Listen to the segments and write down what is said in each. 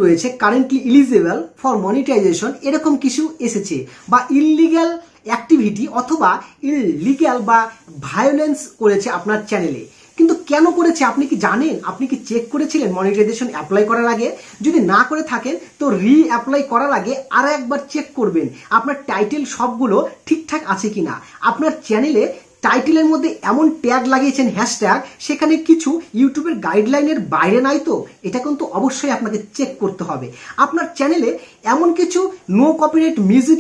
রয়েছে currently eligible for monetization এরকম কিছু এসেছে, বা ইললিগ্যাল অ্যাক্টিভিটি অথবা ইললিগ্যাল বা ভায়োলেন্স করেছে আপনার চ্যানেলে। কিন্তু কেন করেছে আপনি কি জানেন? আপনি কি চেক করেছিলেন মনিটাইজেশন অ্যাপ্লাই করার আগে? যদি না করে থাকেন তো অ্যাপ্লাই করার আগে আর একবার চেক করবেন আপনার টাইটেল সবগুলো ঠিকঠাক আছে কিনা। আপনার চ্যানেলে টাইটেলের মধ্যে এমন ট্যাগ লাগিয়েছেন হ্যাশট্যাগ, সেখানে কিছু ইউটিউবের গাইডলাইনের বাইরে নাই তো, এটা কিন্তু অবশ্যই আপনাকে চেক করতে হবে। আপনার চ্যানেলে এমন কিছু নো কপিরাইট মিউজিক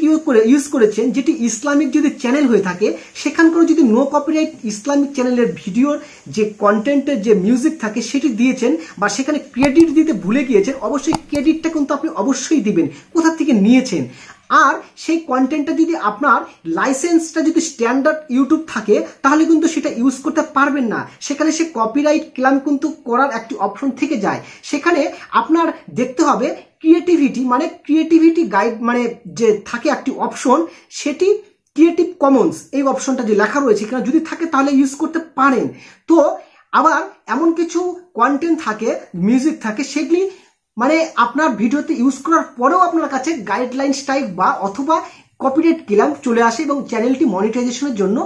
ইউজ করেছেন যেটি ইসলামিক যদি চ্যানেল হয়ে থাকে, সেখানকার যদি নো কপিরাইট ইসলামিক চ্যানেলের ভিডিওর যে কন্টেন্টের যে মিউজিক থাকে সেটি দিয়েছেন, বা সেখানে ক্রেডিট দিতে ভুলে গিয়েছেন, অবশ্যই ক্রেডিটটা কিন্তু আপনি অবশ্যই দিবেন কোথা থেকে নিয়েছেন। আর সেই কন্টেন্টটা যদি আপনার লাইসেন্সটা যদি স্ট্যান্ডার্ড ইউটিউব থাকে তাহলে কিন্তু সেটা ইউজ করতে পারবেন না, সেখানে সে কপিরাইট ক্লেম কিন্তু করার একটি অপশন থেকে যায়। সেখানে আপনার দেখতে হবে ক্রিয়েটিভিটি গাইড মানে যে থাকে একটি অপশন, সেটি ক্রিয়েটিভ কমন্স এই অপশনটা যে লেখা রয়েছে কিনা যদি থাকে তাহলে ইউজ করতে পারেন। তো আবার এমন কিছু কন্টেন্ট থাকে, মিউজিক থাকে, সেগুলি মানে আপনার ভিডিওতে ইউজ করার পরেও আপনার কাছে গাইডলাইন স্ট্রাইক বা অথবা কপিরাইট ক্লেম চলে আসে এবং চ্যানেলটি মনিটাইজেশনের জন্য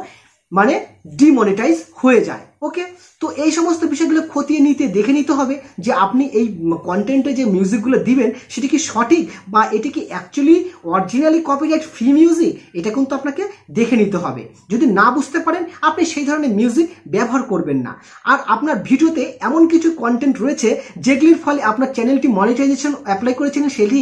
মানে ডিমনিটাইজ হয়ে যায়। ওকে, তো এই সমস্ত বিষয়গুলো খতিয়ে দেখে নিতে হবে যে আপনি এই কন্টেন্টে যে মিউজিকগুলো দিবেন সেটি কি সঠিক, বা এটি কি actually originally copyright free music, এটা কিন্তু আপনাকে দেখে নিতে হবে। যদি না বুঝতে পারেন আপনি সেই ধরনের মিউজিক ব্যবহার করবেন না। আর আপনার ভিডিওতে এমন কিছু কন্টেন্ট রয়েছে যেগুলির ফলে আপনার চ্যানেলটি মনিটাইজেশন অ্যাপ্লাই করেছিলেন সেটি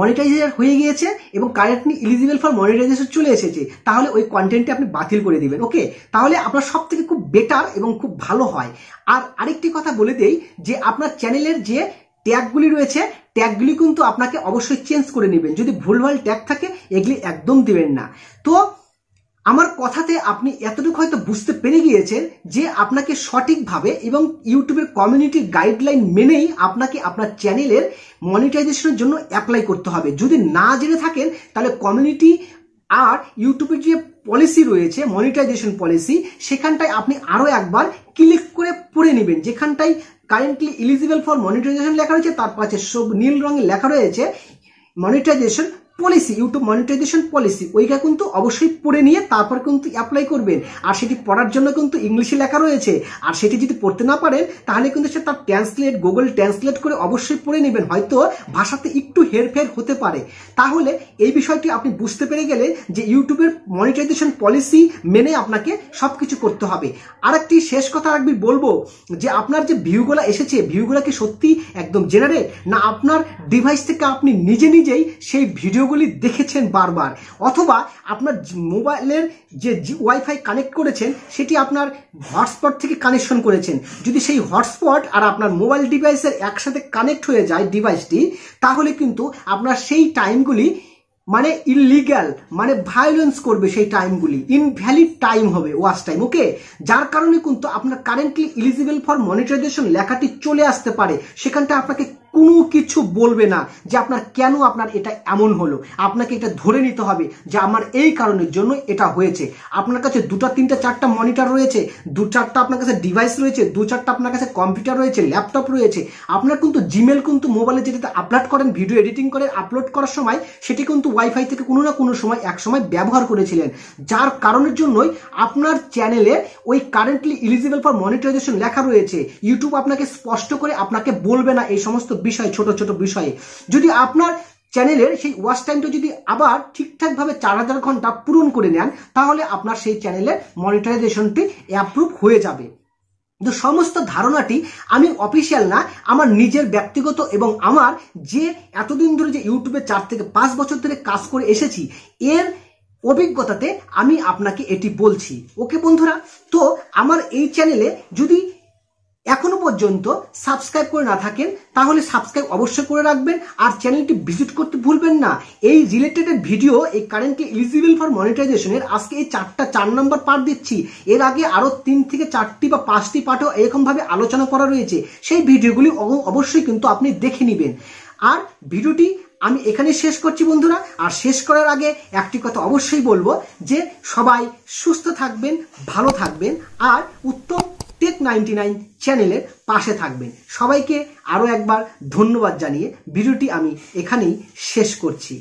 মনিটাইজেশন হয়ে গিয়েছে এবং কারেন্টলি এলিজিবল ফর মনিটাইজেশন চলে এসেছে, তাহলে ওই কন্টেন্টটি আপনি বাতিল করে দিবেন। ওকে, তাহলে আপনার সব থেকে খুব বেটার এবং খুব ভালো হয়। আর আরেকটি কথা বলে দেই যে আপনার চ্যানেলের যে ট্যাগগুলি রয়েছে, ট্যাগগুলি কিন্তু আপনাকে অবশ্যই চেঞ্জ করে নেবেন। যদি ভুলভাল ট্যাগ থাকে এগুলি একদম দিবেন না। তো আমার কথাতে আপনি এতটুকু হয়তো বুঝতে পেরে গিয়েছেন যে আপনাকে সঠিকভাবে এবং ইউটিউবের কমিউনিটির গাইডলাইন মেনেই আপনাকে আপনার চ্যানেলের মনিটাইজেশনের জন্য অ্যাপ্লাই করতে হবে। যদি না জেনে থাকেন তাহলে কমিউনিটি আর ইউটিউবের যে পলিসি রয়েছে মনিটাইজেশন পলিসি, সেখানটায় আপনি আরো একবার ক্লিক করে পড়ে নেবেন, যেখানটায় কারেন্টলি এলিজিবল ফর মনিটাইজেশন লেখা রয়েছে, তার পাশে সব নীল রঙে লেখা রয়েছে monetization policy, YouTube monetization policy, ওইটা কিন্তু অবশ্যই পড়ে নিয়ে তারপর কিন্তু অ্যাপ্লাই করবেন। আর সেটি পড়ার জন্য কিন্তু ইংলিশে লেখা রয়েছে, আর সেটি যদি পড়তে না পারেন তাহলে কিন্তু সে তার গুগল ট্রান্সলেট করে অবশ্যই পড়ে নেবেন, হয়তো ভাষাতে একটু হেরফের হতে পারে। তাহলে এই বিষয়টি আপনি বুঝতে পেরে গেলে যে ইউটিউবের মনিটাইজেশন পলিসি মেনে আপনাকে সবকিছু করতে হবে। আরেকটি শেষ কথা রাখবি বলবো যে আপনার যে ভিউগুলো এসেছে, ভিউগুলো কি সত্যি একদম জেনারেট, না আপনার ডিভাইস থেকে আপনি নিজেই সেই ভিডিওগুলি দেখেছেন বারবার, অথবা আপনার মোবাইলের যে ওয়াইফাই কানেক্ট করেছেন সেটি আপনার হটস্পট থেকে কানেকশন করেছেন। যদি সেই হটস্পট আর আপনার মোবাইল ডিভাইসের একসাথে কানেক্ট হয়ে যায় ডিভাইসটি, তাহলে কিন্তু আপনার সেই টাইমগুলি মানে ইললিগ্যাল মানে ভায়োলেন্স করবে, সেই টাইমগুলি ইনভ্যালিড টাইম হবে, ওয়াচ টাইম। ওকে, যার কারণে কিন্তু আপনার কারেন্টলি এলিজিবল ফর মনিটাইজেশন লেখাটি চলে আসতে পারে, সেখানটা আপনাকে কোনো কিছু বলবে না যে আপনার কেন আপনার এটা এমন হলো। আপনাকে এটা ধরে নিতে হবে যে আমার এই কারণের জন্য এটা হয়েছে। আপনার কাছে 2টা 3টা 4টা মনিটর রয়েছে, 2-4টা আপনার কাছে ডিভাইস রয়েছে, 2-4টা আপনার কাছে কম্পিউটার রয়েছে, ল্যাপটপ রয়েছে। আপনার কিন্তু জিমেল কিন্তু মোবাইলে যেটাতে আপলোড করেন, ভিডিও এডিটিং করে আপলোড করার সময় সেটি কিন্তু ওয়াইফাই থেকে কোনো না কোনো সময় এক সময় ব্যবহার করেছিলেন, যার কারণের জন্যই আপনার চ্যানেলে ওই কারেন্টলি এলিজিবল ফর মনিটাইজেশন লেখা রয়েছে। ইউটিউব আপনাকে স্পষ্ট করে আপনাকে বলবে না এই সমস্ত বিষয়, ছোট ছোট বিষয়ে। যদি আপনার চ্যানেলের সেই ওয়াচ টাইমটা যদি আবার ঠিকঠাকভাবে 4000 ঘন্টা পূরণ করে নেন, তাহলে আপনার সেই চ্যানেলের মনিটাইজেশনটি অ্যাপ্রুভ হয়ে যাবে। কিন্তু সমস্ত ধারণাটি আমি অফিসিয়াল না, আমার নিজের ব্যক্তিগত এবং আমার যে এতদিন ধরে যে ইউটিউবে 4 থেকে 5 বছর ধরে কাজ করে এসেছি এর অভিজ্ঞতাতে আমি আপনাকে এটি বলছি। ওকে বন্ধুরা, তো আমার এই চ্যানেলে যদি এখনো পর্যন্ত সাবস্ক্রাইব করে না থাকেন তাহলে সাবস্ক্রাইব অবশ্যই করে রাখবেন, আর চ্যানেলটি ভিজিট করতে ভুলবেন না। এই রিলেটেড ভিডিও এই কারেন্টলি এলিজিবল ফর মনিটাইজেশনের আজকে এই 4 নম্বর পার্ট দিচ্ছি। এর আগে আরো 3 থেকে 4টি বা 5টি পার্টও এরকম ভাবে আলোচনা করা রয়েছে, সেই ভিডিওগুলি অবশ্যই কিন্তু আপনি দেখে নেবেন। আর ভিডিওটি আমি এখানে শেষ করছি বন্ধুরা। আর শেষ করার আগে একটি কথা অবশ্যই বলবো যে সবাই সুস্থ থাকবেন, ভালো থাকবেন আর উত্তম টেক99 চ্যানেলের পাশে থাকবেন। সবাইকে আরও একবার ধন্যবাদ জানিয়ে ভিডিওটি আমি এখানেই শেষ করছি।